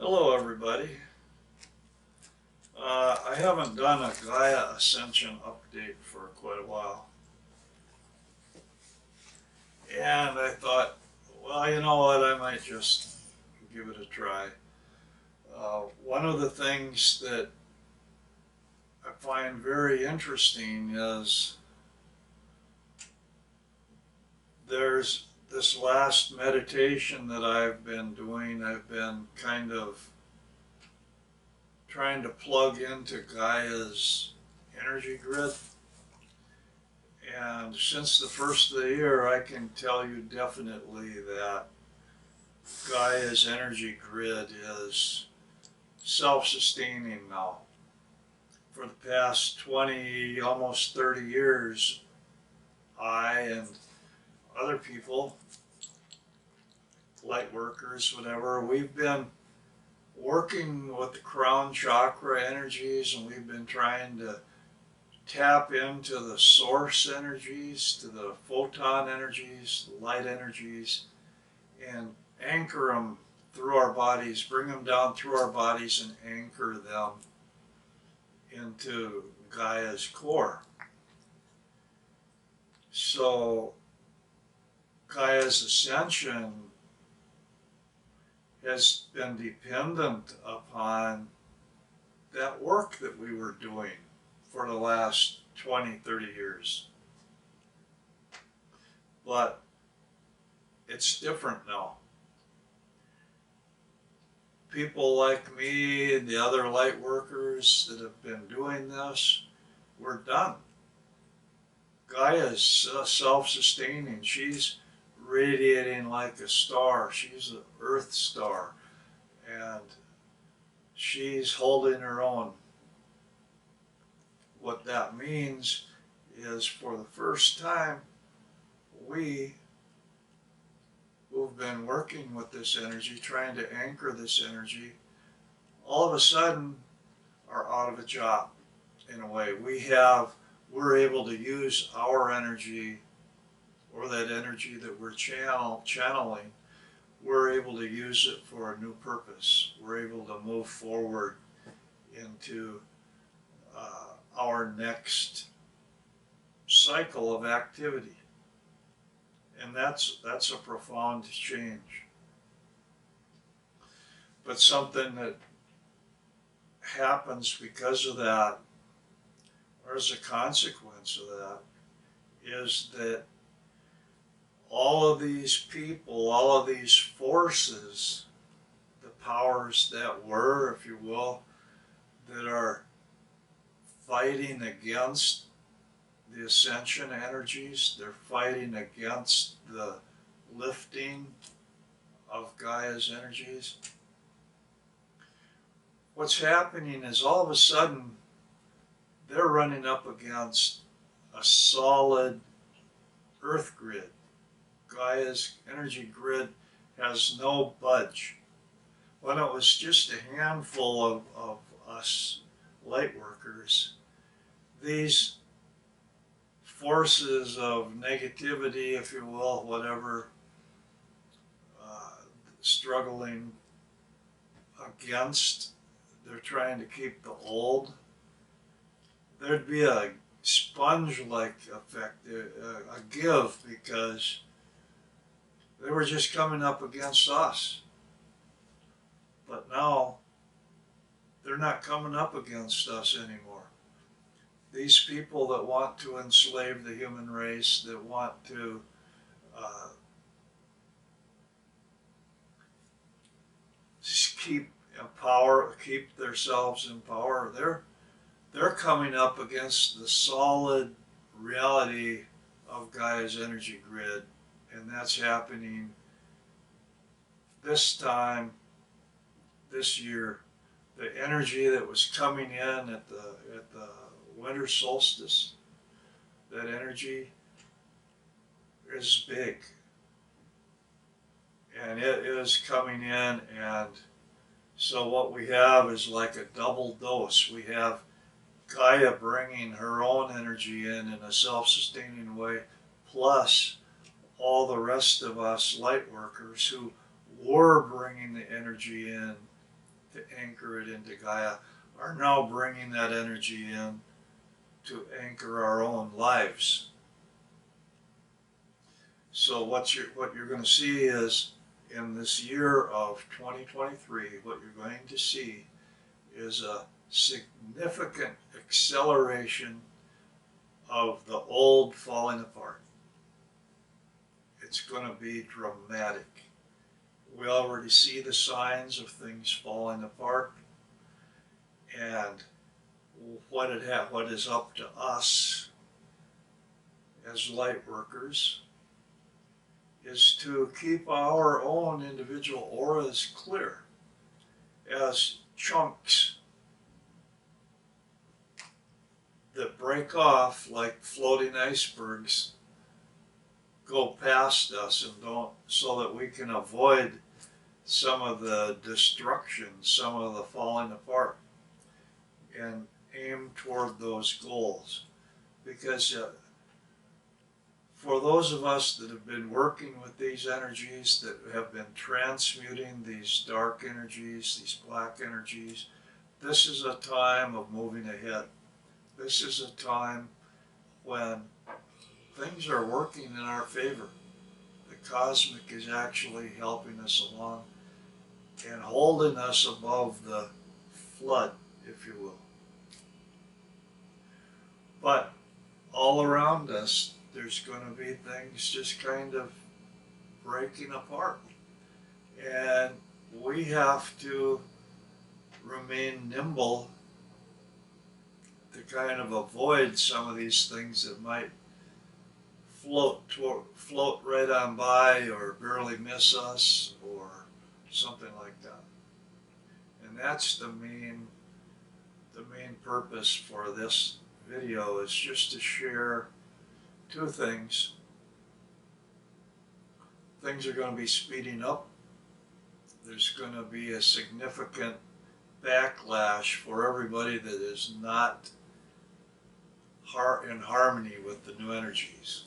Hello everybody. I haven't done a Gaia Ascension update for quite a while. And I thought, well, you know what, I might just give it a try. One of the things that I find very interesting is there's this last meditation that I've been doing. I've been kind of trying to plug into Gaia's energy grid. And since the first of the year, I can tell you definitely that Gaia's energy grid is self-sustaining now. For the past 20, almost 30 years, I and other people, Lightworkers, whatever, we've been working with the crown chakra energies, and we've been trying to tap into the source energies, to the photon energies, the light energies, and anchor them through our bodies, bring them down through our bodies and anchor them into Gaia's core. So Gaia's Ascension has been dependent upon that work that we were doing for the last 20, 30 years. But it's different now. People like me and the other light workers that have been doing this, we're done. Gaia's self-sustaining. She's radiating like a star. She's an earth star. And she's holding her own. What that means is, for the first time, we who've been working with this energy, trying to anchor this energy, all of a sudden are out of a job in a way. We're able to use our energy, or that energy that we're channeling, we're able to use it for a new purpose. We're able to move forward into our next cycle of activity. And that's a profound change. But something that happens because of that, or as a consequence of that, is that all of these people, all of these forces, the powers that were, if you will, that are fighting against the Ascension energies, they're fighting against the lifting of Gaia's energies. What's happening is, all of a sudden, they're running up against a solid earth grid. Gaia's energy grid has no budge. When it was just a handful of us light workers, these forces of negativity, if you will, whatever, struggling against, they're trying to keep the old. There'd be a sponge-like effect, a give, because they were just coming up against us. But now, they're not coming up against us anymore. These people that want to enslave the human race, that want to keep power, keep themselves in power, they're coming up against the solid reality of Gaia's energy grid, and that's happening this time, this year. The energy that was coming in at the winter solstice, that energy is big, and it is coming in. And so what we have is like a double dose. We have Gaia bringing her own energy in a self-sustaining way, plus all the rest of us light workers who were bringing the energy in to anchor it into Gaia, are now bringing that energy in to anchor our own lives. So what you're going to see is, in this year of 2023, what you're going to see is a significant acceleration of the old falling apart. It's going to be dramatic. We already see the signs of things falling apart, and what is up to us as light workers is to keep our own individual auras clear as chunks that break off like floating icebergs go past us and don't, so that we can avoid some of the destruction, some of the falling apart, and aim toward those goals. Because for those of us that have been working with these energies, that have been transmuting these dark energies, these black energies, this is a time of moving ahead. This is a time when things are working in our favor. The cosmic is actually helping us along and holding us above the flood, if you will. But all around us, there's going to be things just kind of breaking apart. And we have to remain nimble to kind of avoid some of these things that might float right on by or barely miss us or something like that. And that's the main purpose for this video, is just to share two things. Things are going to be speeding up. There's going to be a significant backlash for everybody that is not in harmony with the new energies.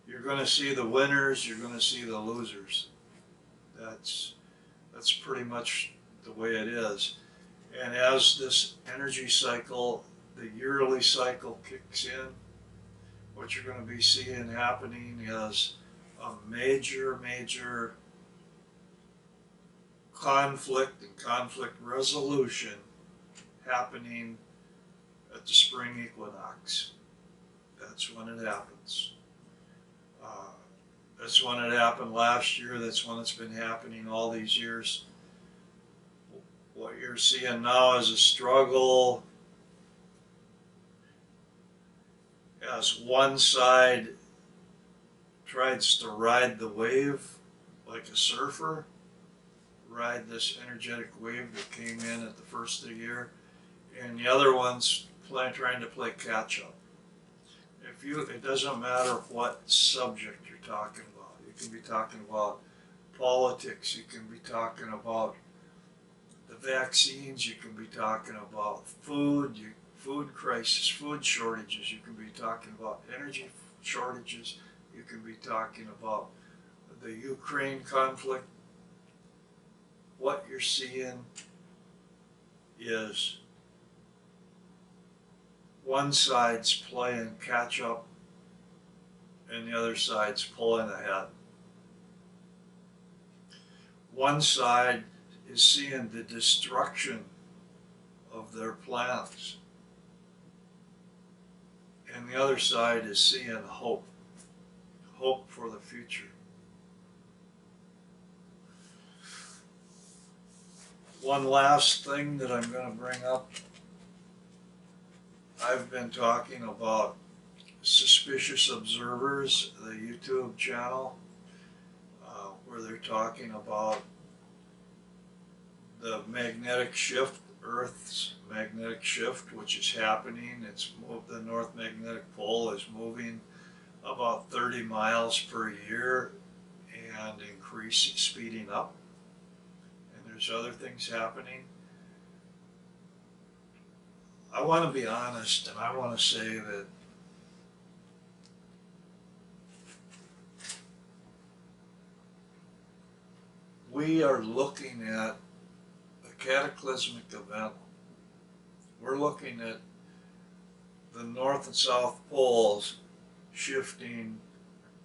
You're going to see the winners, you're going to see the losers. That's pretty much the way it is. And as this energy cycle, the yearly cycle kicks in, what you're going to be seeing happening is a major conflict and conflict resolution happening at the spring equinox. That's when it happens. That's when it happened last year. That's when it's been happening all these years. What you're seeing now is a struggle as one side tries to ride the wave like a surfer, ride this energetic wave that came in at the first of the year, and the other one's trying to play catch up. It doesn't matter what subject you're talking about. You can be talking about politics, you can be talking about the vaccines, you can be talking about food crisis, food shortages, you can be talking about energy shortages, you can be talking about the Ukraine conflict. What you're seeing is one side's playing catch up and the other side's pulling ahead. One side is seeing the destruction of their plans, and the other side is seeing hope for the future. One last thing that I'm going to bring up. I've been talking about Suspicious Observers, the YouTube channel, where they're talking about the magnetic shift, Earth's magnetic shift, which is happening. It's moved, the North Magnetic Pole is moving about 30 miles per year and speeding up. And there's other things happening. I want to be honest, and I want to say that we are looking at a cataclysmic event. We're looking at the North and South poles shifting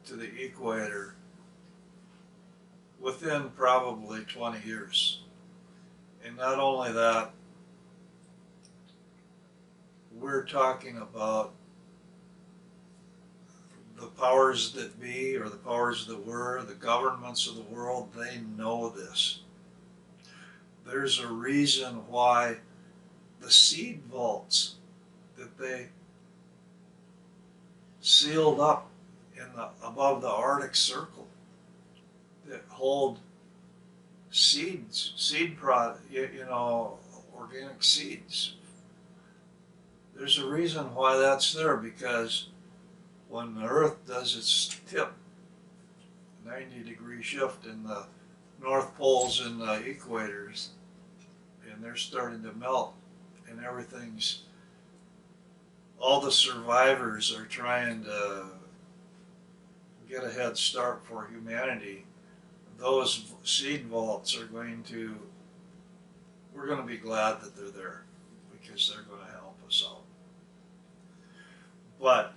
to the equator within probably 20 years. And not only that, we're talking about the powers that be, or the powers that were, the governments of the world. They know this. There's a reason why the seed vaults that they sealed up in above the Arctic Circle that hold seeds, organic seeds. There's a reason why that's there, because when the Earth does its tip, 90-degree shift in the North Poles and the equators, and they're starting to melt, and all the survivors are trying to get a head start for humanity. Those seed vaults we're going to be glad that they're there, because they're going to help us out. But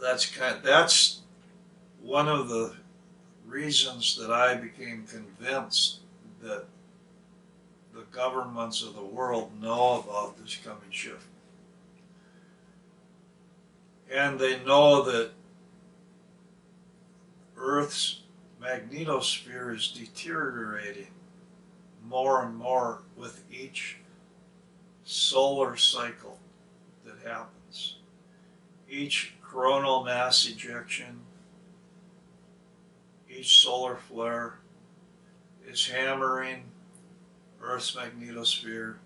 that's one of the reasons that I became convinced that the governments of the world know about this coming shift. And they know that Earth's magnetosphere is deteriorating more and more with each solar cycle that happens. Each coronal mass ejection, each solar flare is hammering Earth's magnetosphere.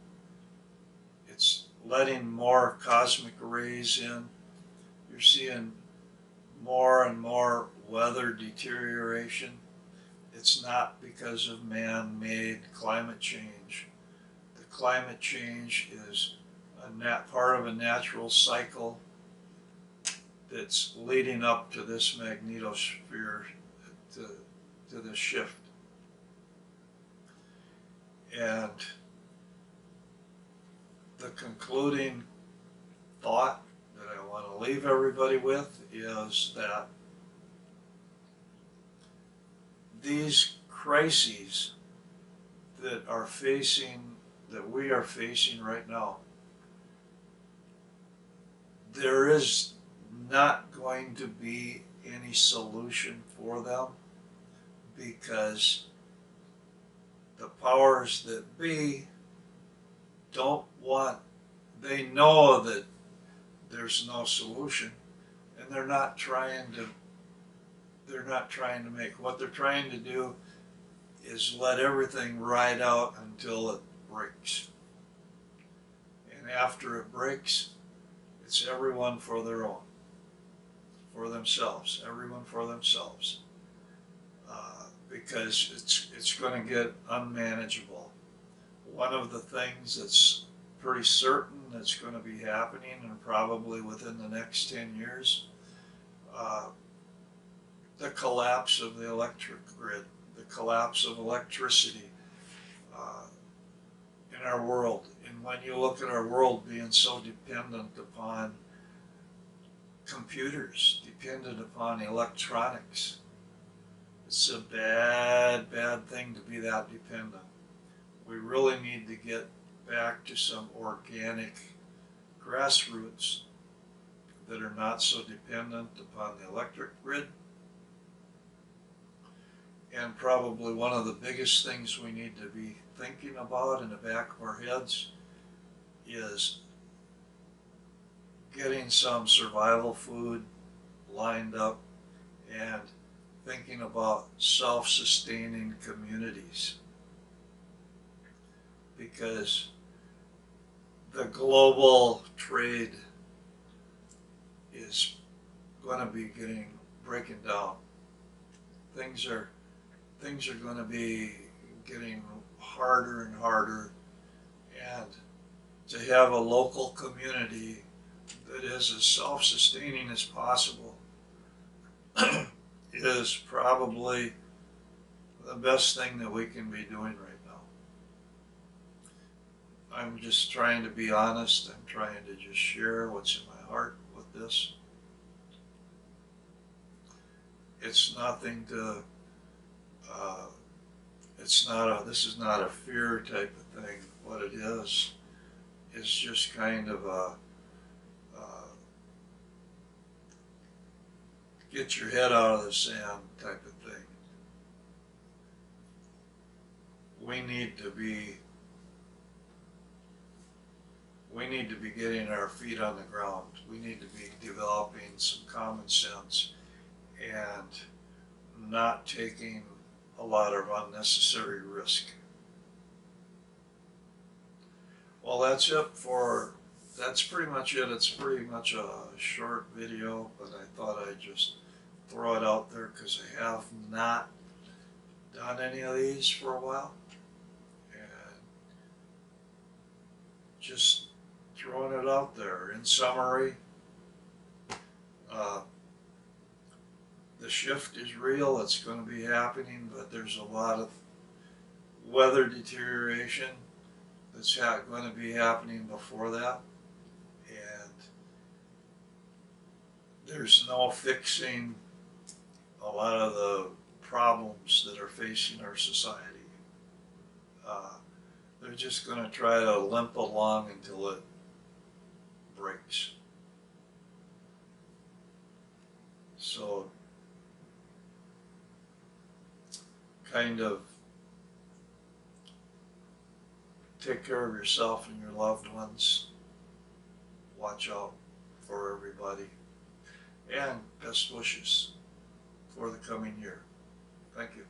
It's letting more cosmic rays in. You're seeing more and more weather deterioration. It's not because of man-made climate change. The climate change is part of a natural cycle that's leading up to this magnetosphere, to this shift. And the concluding thought that I want to leave everybody with is that these crises that we are facing right now, there is not going to be any solution for them, because the powers that be they know that there's no solution, and they're not trying to make, what they're trying to do is let everything ride out until it breaks. And after it breaks, it's everyone for their own, for themselves, everyone for themselves, because it's going to get unmanageable. One of the things that's pretty certain that's going to be happening, and probably within the next 10 years, the collapse of the electric grid, the collapse of electricity in our world. And when you look at our world being so dependent upon computers, dependent upon electronics, it's a bad, bad thing to be that dependent. We really need to get back to some organic grassroots that are not so dependent upon the electric grid. And probably one of the biggest things we need to be thinking about in the back of our heads is getting some survival food lined up and thinking about self-sustaining communities. Because the global trade is going to be breaking down. Things are going to be getting harder and harder, and to have a local community that is as self-sustaining as possible is probably the best thing that we can be doing right now. I'm just trying to be honest. I'm trying to just share what's in my heart with this. It's nothing to, this is not a fear type of thing. What it is just kind of a, get your head out of the sand type of thing. We need to be getting our feet on the ground. We need to be developing some common sense and not taking a lot of unnecessary risk. Well, that's pretty much it. It's pretty much a short video, but I thought I'd just throw it out there because I have not done any of these for a while. And just throwing it out there. In summary, the shift is real. It's going to be happening, but there's a lot of weather deterioration that's going to be happening before that. And there's no fixing a lot of the problems that are facing our society. They're just going to try to limp along until it breaks. So kind of take care of yourself and your loved ones. Watch out for everybody. And best wishes for the coming year. Thank you.